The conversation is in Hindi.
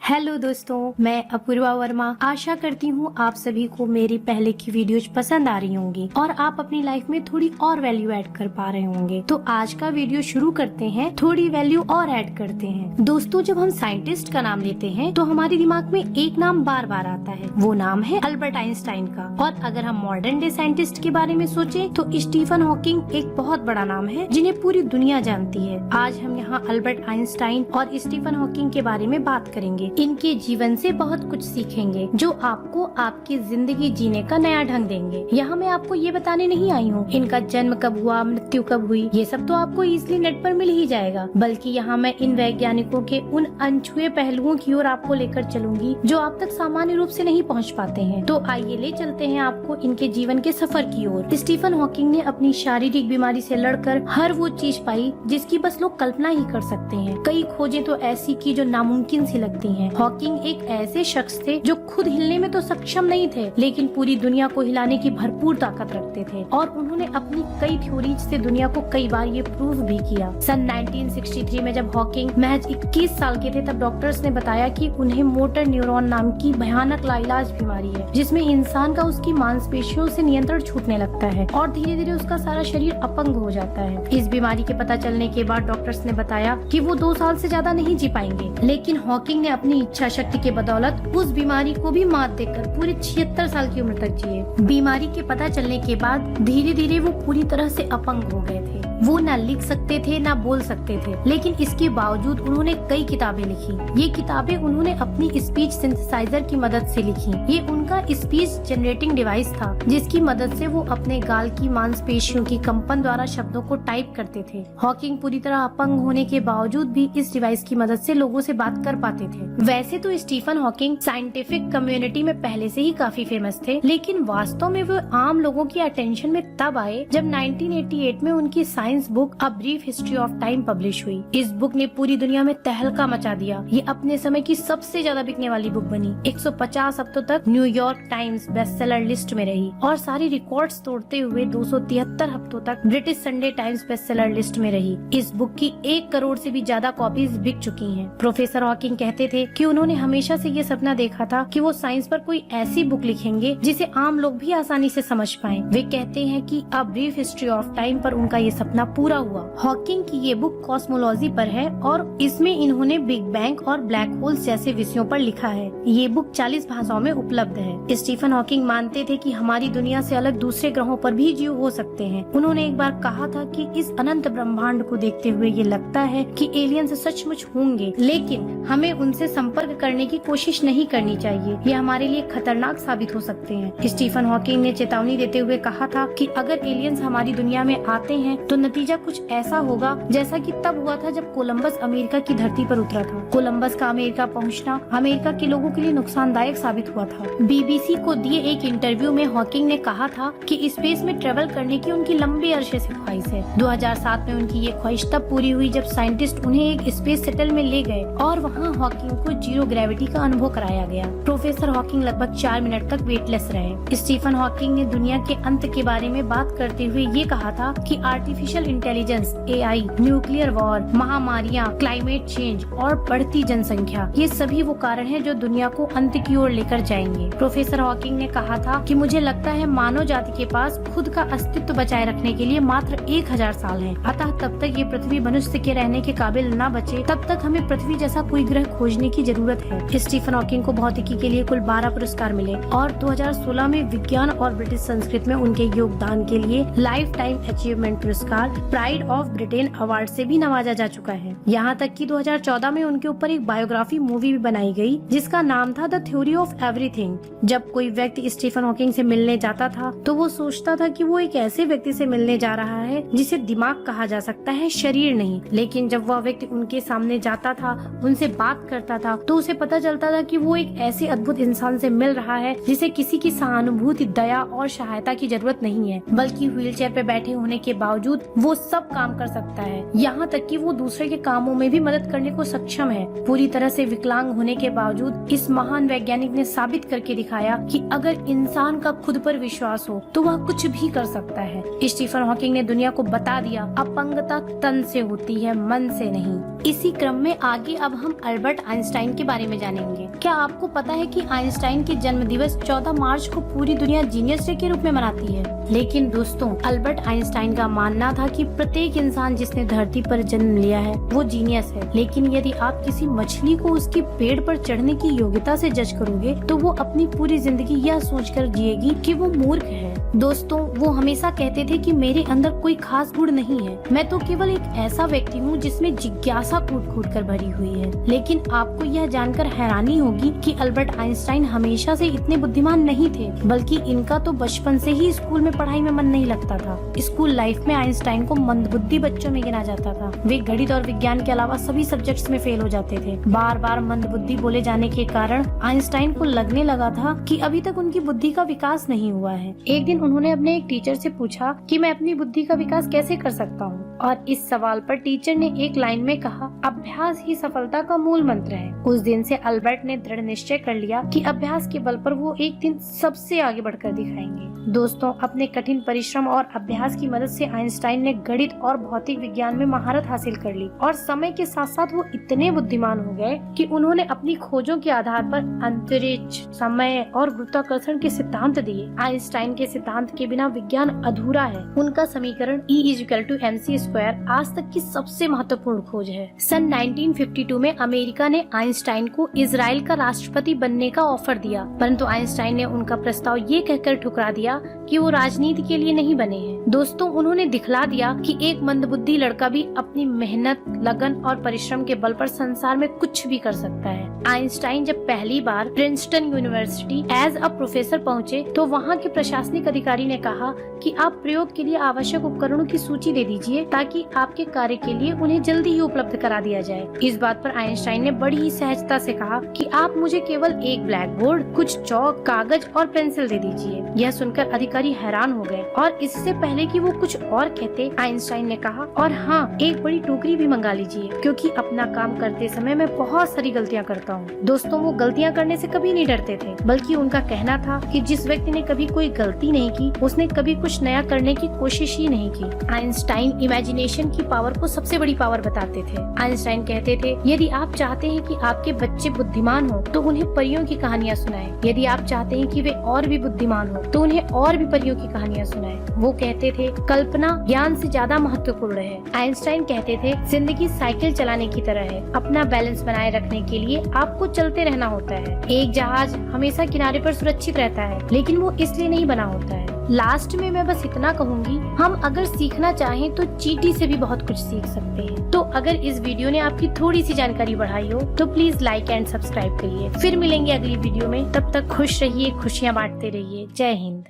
हेलो दोस्तों, मैं अपूर्वा वर्मा। आशा करती हूँ आप सभी को मेरी पहले की वीडियोज पसंद आ रही होंगी और आप अपनी लाइफ में थोड़ी और वैल्यू ऐड कर पा रहे होंगे। तो आज का वीडियो शुरू करते हैं, थोड़ी वैल्यू और ऐड करते हैं। दोस्तों, जब हम साइंटिस्ट का नाम लेते हैं तो हमारे दिमाग में एक नाम बार बार आता है, वो नाम है अल्बर्ट आइंस्टाइन का। और अगर हम मॉडर्न डे साइंटिस्ट के बारे में सोचें तो स्टीफन हॉकिंग एक बहुत बड़ा नाम है जिन्हें पूरी दुनिया जानती है। आज हम यहाँ अल्बर्ट आइंस्टाइन और स्टीफन हॉकिंग के बारे में बात करेंगे। इनके जीवन से बहुत कुछ सीखेंगे जो आपको आपकी जिंदगी जीने का नया ढंग देंगे। यहाँ मैं आपको ये बताने नहीं आई हूँ इनका जन्म कब हुआ, मृत्यु कब हुई, ये सब तो आपको इजीली नेट पर मिल ही जाएगा। बल्कि यहाँ मैं इन वैज्ञानिकों के उन अनछुए पहलुओं की ओर आपको लेकर चलूंगी जो आप तक सामान्य रूप से नहीं पहुँच पाते हैं। तो आइए ले चलते हैं आपको इनके जीवन के सफर की ओर। स्टीफन हॉकिंग ने अपनी शारीरिक बीमारी से लड़कर हर वो चीज पाई जिसकी बस लोग कल्पना ही कर सकते हैं। कई खोजें तो ऐसी की जो नामुमकिन सी लगती हैं। हॉकिंग एक ऐसे शख्स थे जो खुद हिलने में तो सक्षम नहीं थे, लेकिन पूरी दुनिया को हिलाने की भरपूर ताकत रखते थे। और उन्होंने अपनी कई थ्योरीज से दुनिया को कई बार ये प्रूव भी किया। सन 1963 में जब हॉकिंग महज 21 साल के थे तब डॉक्टर्स ने बताया कि उन्हें मोटर न्यूरॉन नाम की भयानक लाइलाज बीमारी है, जिसमें इंसान का उसकी मांसपेशियों से नियंत्रण छूटने लगता है और धीरे धीरे उसका सारा शरीर अपंग हो जाता है। इस बीमारी के पता चलने के बाद डॉक्टर्स ने बताया कि वो 2 साल से ज्यादा नहीं जी पाएंगे, लेकिन हॉकिंग ने अपनी इच्छा शक्ति के बदौलत उस बीमारी को भी मात देकर पूरे 76 साल की उम्र तक जिए। बीमारी के पता चलने के बाद धीरे धीरे वो पूरी तरह से अपंग हो गए थे। वो ना लिख सकते थे ना बोल सकते थे, लेकिन इसके बावजूद उन्होंने कई किताबें लिखी। ये किताबें उन्होंने अपनी स्पीच सिंथेसाइजर की मदद से लिखी। ये उनका स्पीच जनरेटिंग डिवाइस था जिसकी मदद से वो अपने गाल की मांसपेशियों की कंपन द्वारा शब्दों को टाइप करते थे। हॉकिंग पूरी तरह अपंग होने के बावजूद भी इस डिवाइस की मदद से लोगों से बात कर पाते थे। वैसे तो स्टीफन हॉकिंग साइंटिफिक कम्युनिटी में पहले से ही काफी फेमस थे, लेकिन वास्तव में वो आम लोगों की अटेंशन में तब आए जब 1988 में उनकी science book a brief history of time publish हुई। इस बुक ने पूरी दुनिया में तहलका मचा दिया। ये अपने समय की सबसे ज्यादा बिकने वाली बुक बनी। 150 हफ्तों तक न्यूयॉर्क टाइम्स बेस्टसेलर लिस्ट में रही और सारी रिकॉर्ड्स तोड़ते हुए 273 हफ्तों तक British Sunday times bestseller list में रही। इस बुक की 1 करोड़ से भी ज्यादा कॉपीज बिक चुकी हैं। प्रोफेसर हॉकिंग कहते थे कि उन्होंने हमेशा से ये सपना देखा था कि वो साइंस पर कोई ऐसी बुक लिखेंगे जिसे आम लोग भी आसानी से समझ पाएं। वे कहते हैं कि a brief history of time पर उनका ये सपना पूरा हुआ। हॉकिंग की ये बुक कॉस्मोलॉजी पर है और इसमें इन्होंने बिग बैंग और ब्लैक होल्स जैसे विषयों पर लिखा है। ये बुक 40 भाषाओं में उपलब्ध है। स्टीफन हॉकिंग मानते थे कि हमारी दुनिया से अलग दूसरे ग्रहों पर भी जीव हो सकते हैं। उन्होंने एक बार कहा था कि इस अनंत ब्रह्मांड को देखते हुए ये लगता है कि एलियंस सचमुच होंगे, लेकिन हमें उनसे संपर्क करने की कोशिश नहीं करनी चाहिए। ये हमारे लिए खतरनाक साबित हो सकते हैं। स्टीफन हॉकिंग ने चेतावनी देते हुए कहा था कि अगर एलियंस हमारी दुनिया में आते हैं तो नतीजा कुछ ऐसा होगा जैसा कि तब हुआ था जब कोलंबस अमेरिका की धरती पर उतरा था। कोलंबस का अमेरिका पहुंचना अमेरिका के लोगों के लिए नुकसानदायक साबित हुआ था। बीबीसी को दिए एक इंटरव्यू में हॉकिंग ने कहा था कि स्पेस में ट्रेवल करने की उनकी लंबे अरसे से ख्वाहिश है। 2007 में उनकी ये ख्वाहिश तब पूरी हुई जब साइंटिस्ट उन्हें एक स्पेस शटल में ले गए और वहाँ हॉकिंग को जीरो ग्रेविटी का अनुभव कराया गया। प्रोफेसर हॉकिंग लगभग 4 मिनट तक वेटलेस रहे। स्टीफन हॉकिंग ने दुनिया के अंत के बारे में बात करते हुए ये कहा था कि artificial intelligence, AI, nuclear war, महामारियां, क्लाइमेट चेंज और बढ़ती जनसंख्या, ये सभी वो कारण हैं जो दुनिया को अंत की ओर लेकर जाएंगे। प्रोफेसर हॉकिंग ने कहा था कि मुझे लगता है मानव जाति के पास खुद का अस्तित्व बचाए रखने के लिए मात्र 1000 साल हैं। अतः तब तक ये पृथ्वी मनुष्य के रहने के काबिल न बचे तब तक हमें पृथ्वी जैसा कोई ग्रह खोजने की जरूरत है। स्टीफन हॉकिंग को भौतिकी के लिए कुल 12 पुरस्कार मिले और 2016 में विज्ञान और ब्रिटिश संस्कृत में उनके योगदान के लिए लाइफ टाइम अचीवमेंट पुरस्कार प्राइड ऑफ ब्रिटेन अवार्ड से भी नवाजा जा चुका है। यहाँ तक कि 2014 में उनके ऊपर एक बायोग्राफी मूवी भी बनाई गई जिसका नाम था द थ्योरी ऑफ एवरीथिंग। जब कोई व्यक्ति स्टीफन हॉकिंग से मिलने जाता था तो वो सोचता था कि वो एक ऐसे व्यक्ति से मिलने जा रहा है जिसे दिमाग कहा जा सकता है, शरीर नहीं। लेकिन जब वह व्यक्ति उनके सामने जाता था, उनसे बात करता था, तो उसे पता चलता था कि वो एक ऐसे अद्भुत इंसान से मिल रहा है जिसे किसी की सहानुभूति, दया और सहायता की जरूरत नहीं है, बल्कि व्हीलचेयर पे बैठे होने के बावजूद वो सब काम कर सकता है, यहाँ तक कि वो दूसरे के कामों में भी मदद करने को सक्षम है। पूरी तरह से विकलांग होने के बावजूद इस महान वैज्ञानिक ने साबित करके दिखाया कि अगर इंसान का खुद पर विश्वास हो तो वह कुछ भी कर सकता है। स्टीफन हॉकिंग ने दुनिया को बता दिया, अपंगता तन से होती है, मन से नहीं। इसी क्रम में आगे अब हम अल्बर्ट आइंस्टाइन के बारे में जानेंगे। क्या आपको पता है कि आइंस्टाइन के जन्म दिवस 14 मार्च को पूरी दुनिया जीनियस डे के रूप में मनाती है? लेकिन दोस्तों, अल्बर्ट आइंस्टाइन का मानना था कि प्रत्येक इंसान जिसने धरती पर जन्म लिया है वो जीनियस है। लेकिन यदि आप किसी मछली को उसके पेड़ पर चढ़ने की योग्यता से जज करोगे तो वो अपनी पूरी जिंदगी यह सोचकर जिएगी कि वो मूर्ख है। दोस्तों, वो हमेशा कहते थे कि मेरे अंदर कोई खास गुण नहीं है, मैं तो केवल एक ऐसा व्यक्ति हूँ जिसमें जिज्ञासा कूट-कूट कर भरी हुई है। लेकिन आपको यह जानकर हैरानी होगी कि अल्बर्ट आइंस्टाइन हमेशा से इतने बुद्धिमान नहीं थे, बल्कि इनका तो बचपन से ही स्कूल में पढ़ाई में मन नहीं लगता था। स्कूल लाइफ में आइंस्टाइन को मंदबुद्धि बच्चों में गिना जाता था। वे गणित और विज्ञान के अलावा सभी सब्जेक्ट्स में फेल हो जाते थे। बार बार मंदबुद्धि बोले जाने के कारण आइंस्टाइन को लगने लगा था कि अभी तक उनकी बुद्धि का विकास नहीं हुआ है। एक दिन उन्होंने अपने एक टीचर से पूछा कि मैं अपनी बुद्धि का विकास कैसे कर सकता हूँ, और इस सवाल पर टीचर ने एक लाइन में कहा, अभ्यास ही सफलता का मूल मंत्र है। उस दिन से अल्बर्ट ने दृढ़ निश्चय कर लिया कि अभ्यास के बल पर वो एक दिन सबसे आगे बढ़कर दिखाएंगे। दोस्तों, अपने कठिन परिश्रम और अभ्यास की मदद से आइंस्टाइन ने गणित और भौतिक विज्ञान में महारत हासिल कर ली, और समय के साथ साथ वो इतने बुद्धिमान हो गए कि उन्होंने अपनी खोजों के आधार पर अंतरिक्ष, समय और गुरुत्वाकर्षण के सिद्धांत दिए। आइंस्टाइन के सिद्धांत के बिना विज्ञान अधूरा है। उनका समीकरण E=mc² आज तक की सबसे महत्वपूर्ण खोज है। सन 1952 में अमेरिका ने आइंस्टाइन को इजराइल का राष्ट्रपति बनने का ऑफर दिया, परंतु आइंस्टाइन ने उनका प्रस्ताव ये कहकर ठुकरा दिया कि वो राजनीति के लिए नहीं बने हैं। दोस्तों, उन्होंने दिखला दिया कि एक मंदबुद्धि लड़का भी अपनी मेहनत, लगन और परिश्रम के बल पर संसार में कुछ भी कर सकता है। आइंस्टाइन जब पहली बार Princeton university as a professor पहुँचे तो वहाँ के प्रशासनिक अधिकारी ने कहा कि आप प्रयोग के लिए आवश्यक उपकरणों की सूची दे दीजिए ताकि आपके कार्य के लिए उन्हें जल्दी ही उपलब्ध करा दिया जाए। इस बात पर आइंस्टाइन ने बड़ी ही सहजता से कहा कि आप मुझे केवल एक ब्लैक बोर्ड, कुछ चौक, कागज और पेंसिल दे दीजिए। यह सुनकर अधिकारी हैरान हो गए, और इससे पहले कि वो कुछ और कहते, आइंस्टाइन ने कहा, और हाँ, एक बड़ी टोकरी भी मंगा लीजिए, क्योंकि अपना काम करते समय मैं बहुत सारी गलतियाँ करता हूँ। दोस्तों, वो गलतियाँ करने से कभी नहीं डरते थे, बल्कि उनका कहना था कि जिस व्यक्ति ने कभी कोई गलती नहीं की उसने कभी कुछ नया करने की कोशिश ही नहीं की। आइंस्टाइन इमेजिनेशन की पावर को सबसे बड़ी पावर बताते थे। आइंस्टाइन कहते थे, यदि आप चाहते हैं कि आपके बच्चे बुद्धिमान हो तो उन्हें परियों की कहानियाँ सुनाएं। यदि आप चाहते हैं कि वे और भी बुद्धिमान हो तो उन्हें और भी परियों की कहानियाँ सुनाएं। वो कहते थे, कल्पना ज्ञान से ज्यादा महत्वपूर्ण है। आइंस्टाइन कहते थे, जिंदगी साइकिल चलाने की तरह है, अपना बैलेंस बनाए रखने के लिए आपको चलते रहना होता है। एक जहाज हमेशा किनारे पर सुरक्षित रहता है, लेकिन वो इसलिए नहीं बना होता है। लास्ट में मैं बस इतना कहूंगी, हम अगर सीखना चाहें तो चींटी से भी बहुत कुछ सीख सकते हैं। तो अगर इस वीडियो ने आपकी थोड़ी सी जानकारी बढ़ाई हो तो प्लीज लाइक एंड सब्सक्राइब करिए। फिर मिलेंगे अगली वीडियो में, तब तक खुश रहिए, खुशियाँ बांटते रहिए। जय हिंद।